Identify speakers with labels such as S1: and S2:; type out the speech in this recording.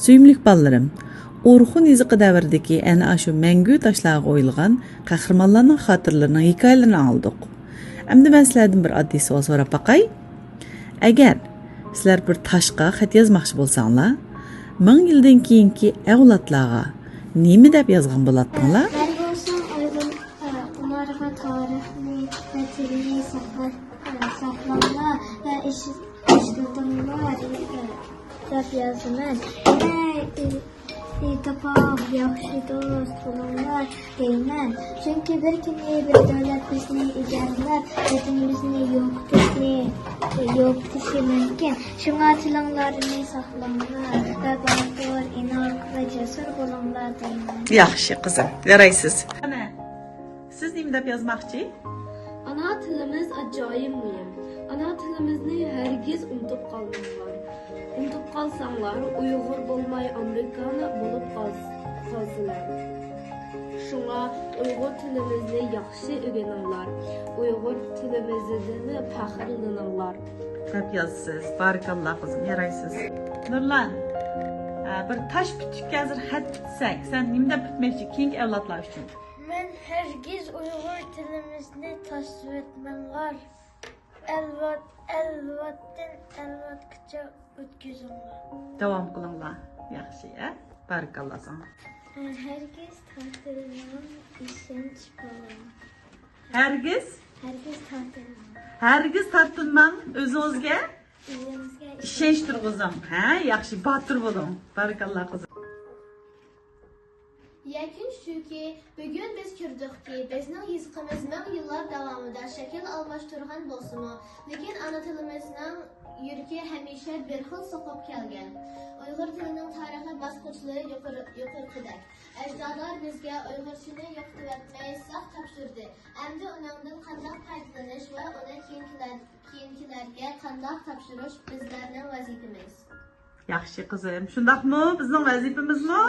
S1: Suyumlik ballarım, Orxun iziqi davridagi ana shu mangu toshlarga o'yilgan qahramonlarning xotirlarining hikoyalarini oldik. Endi men sizlardan bir oddiy savol so'rab baqay. Agar sizlar bir toshga xat yozmoqchi bo'lsanglar, 1000 yildan keyingi avlodlarga nima deb yozgan bo'lardinglar?
S2: Ben olsam onlarga tarixni ve tilini saklanlar ve işletimler deb yazaman. Tapab, yaxshi do'st bo'linglar deyman. Chunki bir kuni bir davlat bizni egallar, bizni yo'qotishi mumkin. Shunga tilinglarni saqlanglar va baxtiyor, inoq va jasur bo'linglar deyman.
S1: Yaxshi qizim, yaraysiz. Ana, siz nima deb yozmoqchi?
S3: Ana tilimiz ajoyib muhim. Ana tilimizni hargiz unutib qolmanglar. Unutib qalsanglar, Uyg'ur bo'lmay Amerikani bo'lib qolsizlar. Shunga Uyg'ur tilimizni yaxshi o'rganinglar. Uyg'ur tilimizni faxrlaninglar.
S1: Deb yozsiz. Barakalloh qizim, yaraysiz. Nurlan, bir tosh bitikka hozir xat bitsak, sen nima deb bitmoqchi keyingi avlodlar uchun?
S2: Men hargiz Uyg'ur tilimizni tasvir etmanglar. Elvatgacha o'tkazinglar.
S1: Davom qilinglar. Yaxshi, barakalloh sana.
S2: Hargiz tortilmang, ishonch bo'ling.
S1: Hargiz
S2: Tortilmang.
S1: Hargiz tortinmang o'zingizga.
S2: O'zingizga
S1: Ishonch turg'izing. Yaxshi, botir bo'ling. Barakalloh qizim.
S4: Yakun shuki, bugun biz ko'rdikki, bizning yizqimiz 1000 yillar davomida shakl almashtirgan bo'lsa-mu, lekin ana tilimizning yuragi hamisha bir xil soqib kelgan. Uyg'ur tilining tarixiy bosqichlari yuqoridak. Ajdodlar bizga Uyg'urchani yo'qotib saq topshirdi. Endi undan qanday foydalanish va uni keyingilarga qanday topshirish bizlarning vazifamiz.
S1: Yaxshi qizim, shundaqmi? Bizning vazifamizmi?